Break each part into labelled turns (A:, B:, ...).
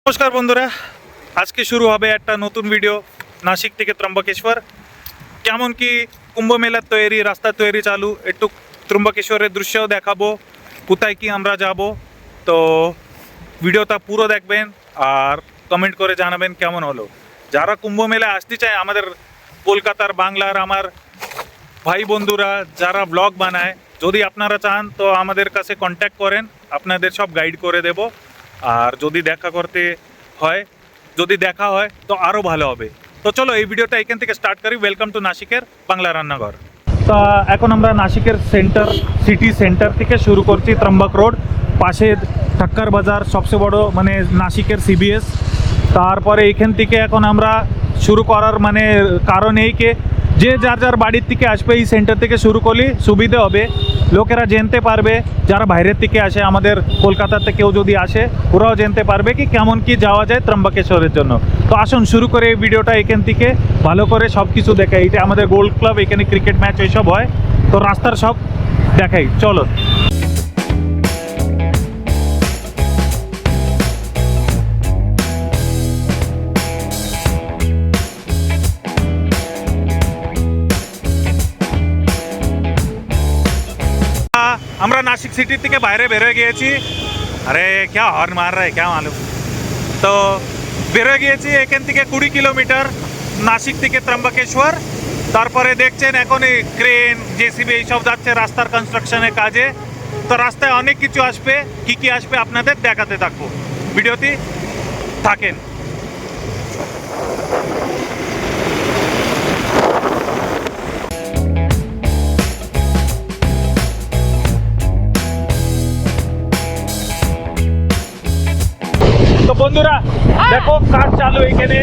A: নমস্কার বন্ধুরা, আজকে শুরু হবে একটা নতুন ভিডিও নাসিক থেকে ত্রম্বকেশ্বর। কেমন কি কুম্ভ মেলার তৈরি, রাস্তা তৈরি চালু, একটু ত্রম্বকেশ্বরের দৃশ্যও দেখাবো, কোথায় কি আমরা যাব। তো ভিডিওটা পুরো দেখবেন আর কমেন্ট করে জানাবেন কেমন হলো। যারা কুম্ভ মেলায় আসতে চায়, আমাদের কলকাতার বাংলার আমার ভাই বন্ধুরা যারা ব্লগ বানায়, যদি আপনারা চান তো আমাদের কাছে কন্ট্যাক্ট করেন, আপনাদের সব গাইড করে দেব। আর যদি দেখা করতে হয়, যদি দেখা হয় তো আরও ভালো হবে। তো চলো এই ভিডিওটা এখান থেকে স্টার্ট করি। ওয়েলকাম টু নাসিকের বাংলা রান্নাঘর। তা এখন আমরা নাসিকের সিটি সেন্টার থেকে শুরু করছি। ত্রম্বক রোড পাশে ঠক্কর বাজার, সবচেয়ে বড় মানে নাসিকের সিবিএস। তারপরে এখান থেকে এখন আমরা শুরু করার মানে কারণ এই যে যার যার বাড়ির থেকে আসবে এই সেন্টার থেকে শুরু করলে সুবিধা হবে, লোকেরা জানতে পারবে। যারা বাইরের থেকে আসে, আমাদের কলকাতাতে কেউ যদি আসে, ওরাও জানতে পারবে কি কেমন কি যাওয়া যায় ত্রম্বকেশ্বরের জন্য। তো আসুন শুরু করে এই ভিডিওটা এখান থেকে ভালো করে সব কিছু দেখাই। এটা আমাদের গোল্ড ক্লাব, এখানে ক্রিকেট ম্যাচ এইসব হয়, তো রাস্তার সব দেখাই, চলো। আমরা নাসিক সিটি থেকে বাইরে বেরোয় গিয়েছি। আরে क्या हॉर्न मार रहा है क्या मालूम। তো বেরোয় গিয়েছি এখান থেকে 20 কিলোমিটার নাসিক থেকে ত্রম্বকেশ্বর। তারপরে দেখছেন এখন এই ক্রেন, জেসিবি এইসব যাচ্ছে রাস্তার কনস্ট্রাকশনের কাজে। তো রাস্তায় অনেক কিছু আসবে, কি আসবে আপনাদের দেখাতে থাকবো, ভিডিওতে থাকেন। তো বন্ধুরা দেখো কাজ চালু এখানে,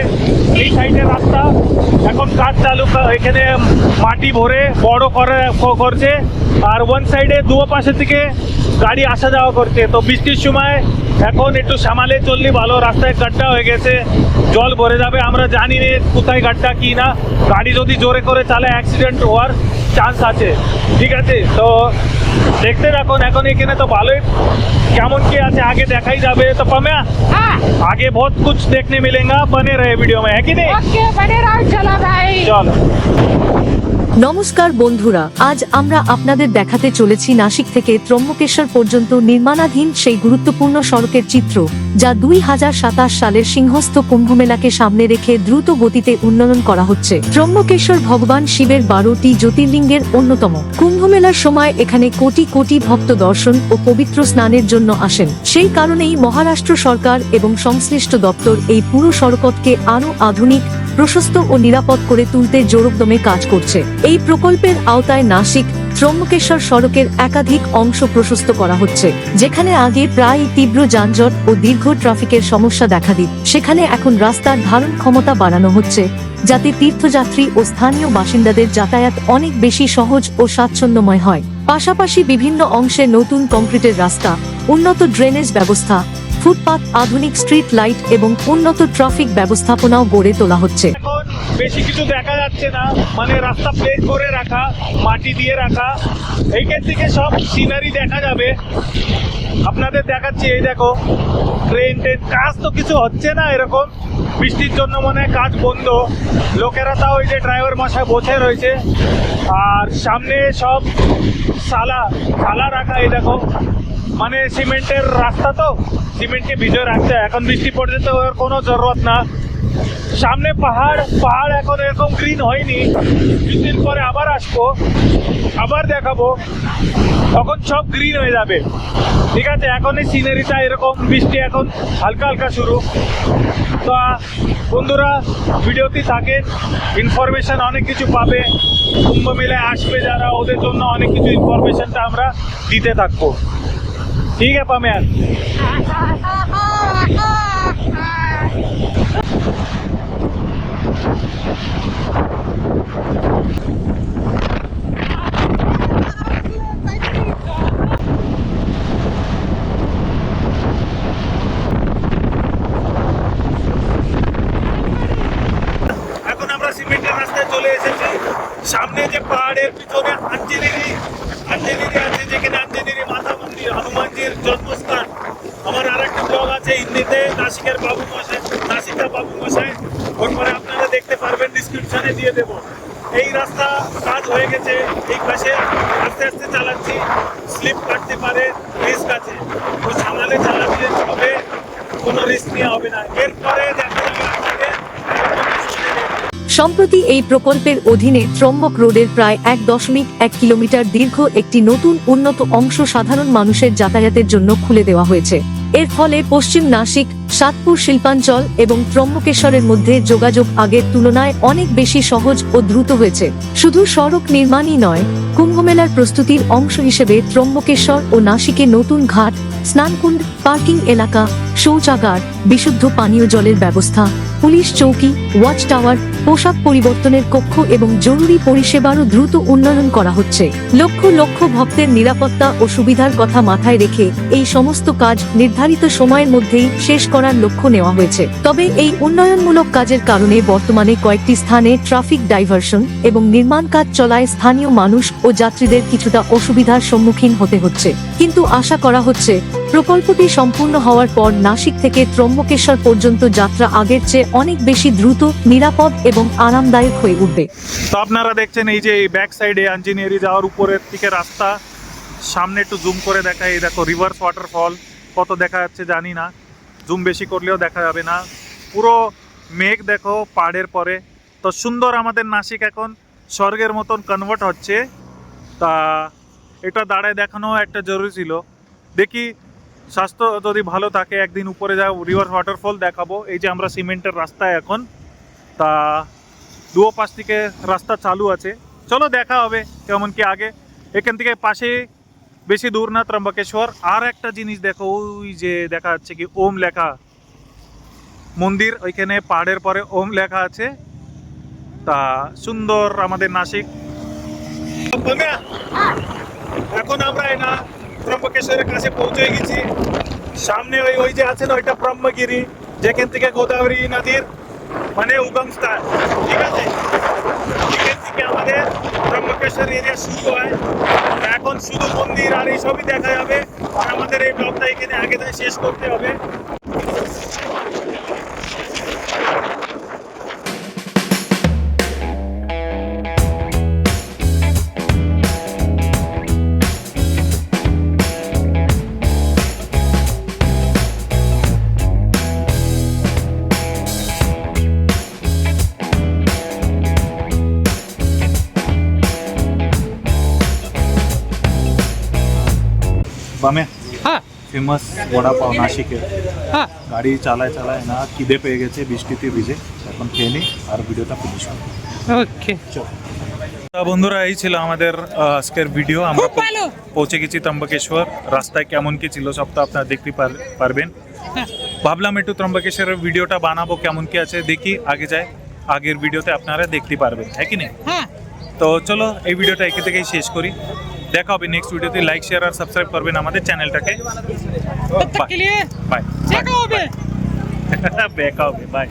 A: এই সাইডে রাস্তা এখন কাজ চালু, এখানে মাটি ভরে বড় করছে। আর ওয়ান সাইডে দুও পাশে থেকে গাড়ি আসা যাওয়া করছে। তো বৃষ্টির সময় এখন একটু সামালে চললে ভালো। রাস্তায় গাড্ডা হয়ে গেছে, জল ভরে যাবে, আমরা জানি না কোথায় গাড্ডা কি না। গাড়ি যদি জোরে করে চালে অ্যাক্সিডেন্ট হওয়ার চান্স আছে, ঠিক আছে। তো দেখতে থাকুন, এখন এখানে তো ভালোই কেমন কি আছে आगे দেখাই যাবে। तो पम्या आगे बहुत कुछ देखने मिलेगा, बने रहे वीडियो में, है कि नहीं?
B: ओके, बने रहो, चलो भाई
A: चलो।
C: নমস্কার বন্ধুরা, আজ আমরা আপনাদের দেখাতে চলেছি নাসিক থেকে ত্রম্বকেশ্বর পর্যন্ত নির্মাণাধীন সেই গুরুত্বপূর্ণ সড়কের চিত্র, যা 2027 সালের সিংহস্থ কুম্ভমেলাকে সামনে রেখে দ্রুত গতিতে উন্নয়ন করা হচ্ছে। ত্রম্বকেশ্বর ভগবান শিবের 12টি জ্যোতির্লিঙ্গের অন্যতম। কুম্ভমেলার সময় এখানে কোটি কোটি ভক্ত দর্শন ও পবিত্র স্নানের জন্য আসেন। সেই কারণেই মহারাষ্ট্র সরকার এবং সংশ্লিষ্ট দপ্তর এই পুরো সড়ককে আরও আধুনিক, প্রশস্ত ও নিরাপদ করে তুলতে জোরকদমে কাজ করছে। এই প্রকল্পের আওতায় নাসিক ত্রম্বকেশ্বর সড়কের একাধিক অংশ প্রশস্ত করা হচ্ছে। যেখানে আগে প্রায় তীব্র যানজট ও দীর্ঘ ট্রাফিকের সমস্যা দেখা দিত, সেখানে এখন রাস্তার ধারণ ক্ষমতা বাড়ানো হচ্ছে, যাতে তীর্থযাত্রী ও স্থানীয় বাসিন্দাদের যাতায়াত অনেক বেশি সহজ ও স্বাচ্ছন্দ্যময় হয়। পাশাপাশি বিভিন্ন অংশে নতুন কংক্রিটের রাস্তা, উন্নত ড্রেনেজ ব্যবস্থা, ফুটপাত, আধুনিক স্ট্রিট লাইট এবং উন্নত ট্রাফিক ব্যবস্থাপনাও গড়ে তোলা হচ্ছে।
A: এখন বেশি কিছু দেখা যাচ্ছে না, মানে রাস্তা প্লেন করে রাখা, মাটি দিয়ে রাখা, এইখান থেকে সব সিনারি দেখা যাবে। আপনাদের দেখাচ্ছি, এই দেখো ট্রেন কাজ তো কিছু হচ্ছে না, এরকম বৃষ্টির জন্য মনে হয় কাজ বন্ধ। লোকেরা তাও ওই যে ড্রাইভার মশাই বসে রয়েছে, আর সামনে সব সালা রাখা। এই দেখো মানে সিমেন্টের রাস্তা, তো সিমেন্টকে ভিজে রাখতে এখন বৃষ্টি পড়ছে, তো ওর কোনো জরুরত না। সামনে পাহাড় এখন এরকম গ্রিন হয়নি, কিছুদিন পরে আবার আসবো, আবার দেখাবো, তখন সব গ্রিন হয়ে যাবে, ঠিক আছে। এখন এই সিনারিটা এরকম, বৃষ্টি এখন হালকা হালকা শুরু। তো বন্ধুরা ভিডিওতে থাকেন, ইনফরমেশন অনেক কিছু পাবে। কুম্ভ মেলায় আসবে যারা, ওদের জন্য অনেক কিছু ইনফরমেশনটা আমরা দিতে থাকবো, ঠিক আছে পামেয়ান। এখন আমরা সিমেন্টের রাস্তায় চলে এসেছি। সামনে যে পাহাড়ের পিছনে আঞ্জনেরি আছে, যেখানে আঞ্জনেরি মাতা মন্দির, হনুমানজির জন্মস্থান, আমার আরেকটা ব্লগ আছে হিন্দিতে, নাসিকের বাবু মশাই, নাসিকা বাবু মশাই, ওরপরে আপনারা দেখতে পারবেন, ডিসক্রিপশনে দিয়ে দেবো। এই রাস্তা কাজ হয়ে গেছে, এই পাশে আস্তে আস্তে চালাচ্ছি, স্লিপ কাটতে পারে, রিস্ক আছে, তো সামালে চালাতে হবে, কোনো রিস্ক নেওয়া হবে না। এরপরে দেখা যাবে আপনাকে
C: সম্প্রতি এই প্রকল্পের অধীনে ত্রম্বক রোডের প্রায় 1.1 কিলোমিটার দীর্ঘ একটি নতুন উন্নত অংশ সাধারণ মানুষের যাতায়াতের জন্য খুলে দেওয়া হয়েছে। এর ফলে পশ্চিম নাসিক, সাতপুর শিল্পাঞ্চল এবং ত্রম্বকেশ্বরের মধ্যে যোগাযোগ আগের তুলনায় অনেক বেশি সহজ ও দ্রুত হয়েছে। শুধু সড়ক নির্মাণই নয়, কুম্ভমেলার প্রস্তুতির অংশ হিসেবে ত্রম্বকেশ্বর ও নাসিকে নতুন ঘাট, স্নানকুণ্ড, পার্কিং এলাকা, শৌচাগার, বিশুদ্ধ পানীয় জলের ব্যবস্থা, পুলিশ চৌকি, ওয়াচ টাওয়ার, পোশাক পরিবর্তনের কক্ষ এবং জরুরি পরিষেবারও দ্রুত উন্নয়ন করা হচ্ছে। লক্ষ লক্ষ ভক্তের নিরাপত্তা ও সুবিধার কথা মাথায় রেখে এই সমস্ত কাজ নির্ধারিত সময়ের মধ্যেই শেষ করার লক্ষ্য নেওয়া হয়েছে। তবে এই উন্নয়নমূলক কাজের কারণে বর্তমানে কয়েকটি স্থানে ট্রাফিক ডাইভারশন এবং নির্মাণ কাজ চলায় স্থানীয় মানুষ ও যাত্রীদের কিছুটা অসুবিধার সম্মুখীন হতে হচ্ছে। কিন্তু আশা করা হচ্ছে প্রকল্পটি সম্পূর্ণ হওয়ার পর নাসিক থেকে ত্রম্বকেশ্বর পর্যন্ত যাত্রা আগের চেয়ে অনেক বেশি দ্রুত, নিরাপদ এবং আরামদায়ক হয়ে উঠবে।
A: তো আপনারা দেখছেন এই যে এই ব্যাক সাইডে ইঞ্জিনিয়ারি যাওয়ার উপরের দিকে রাস্তা, সামনে একটু জুম করে দেখায়, এই দেখো রিভার্স ওয়াটারফল, কত দেখা যাচ্ছে জানি না, জুম বেশি করলেও দেখা যাবে না। পুরো মেঘ দেখো পাহাড়ের পরে, তো সুন্দর আমাদের নাসিক এখন স্বর্গের মতন কনভার্ট হচ্ছে। তা এটা দাঁড়ায় দেখানো একটা জরুরি ছিল। দেখি স্বাস্থ্য যদি ভালো থাকে একদিন উপরে যাও, রিভার ওয়াটারফল দেখাবো। এই যে আমরা সিমেন্টের রাস্তায় এখন, তা দুও পাশ থেকে রাস্তা চালু আছে, চলো দেখা হবে কেমন কি আগে। এখান থেকে পাশে বেশি দূর না ত্রম্বকেশ্বর। আর একটা জিনিস দেখো, ওই যে দেখা যাচ্ছে কি ওম লেখা মন্দির, ওইখানে পাহাড়ের পরে ওম লেখা আছে। তা সুন্দর আমাদের নাসিক। এখন আমরা এই না ত্রম্বকেশ্বরের কাছে পৌঁছে গেছি। সামনে ওই যে আছে না, ওইটা ব্রহ্মগিরি, যেখান থেকে গোদাবরী নদীর মানে উগম স্থান, ঠিক আছে। এখান থেকে আমাদের ত্রম্বকেশ্বর এরিয়া শুরু হয়। এখন শুধু মন্দির আর এইসবই দেখা যাবে, আর আমাদের এই ব্লগটা এখানে আগে থেকে শেষ করতে হবে। বামে
D: হ্যাঁ
A: ফেমাস বড়া পাও নাসিকে,
D: হ্যাঁ
A: গাড়ি চালায় চালায় না খিদে পেয়ে গেছে, বৃষ্টিতে ভিজে, এখন খেয়ে নিই আর ভিডিওটা ফিনিশ হবে।
D: ওকে
A: বন্ধুরা, এই ছিল আমাদের আজকের ভিডিও। আমরা
D: খুব ভালো।
A: পৌঁছে গেছি ত্রম্বকেশ্বর। রাস্তায় কেমন কি ছিল সব তো আপনারা দেখতে পারবেন। ভাবলাম একটু ত্রম্বকেশ্বরের ভিডিওটা বানাবো, কেমন কি আছে দেখি, আগে যায়, আগের ভিডিওতে আপনারা দেখতে পারবেন, হ্যাঁ কি না?
D: হ্যাঁ
A: তো চলো এই ভিডিওটা এখান থেকেই শেষ করি। দেখা হবে নেক্সট ভিডিওতে। লাইক শেয়ার আর সাবস্ক্রাইব করবেন আমাদের চ্যানেলটাকে।
D: तब तक के लिए
A: বাই
D: দেখা হবে
A: দেখা হবে, বাই।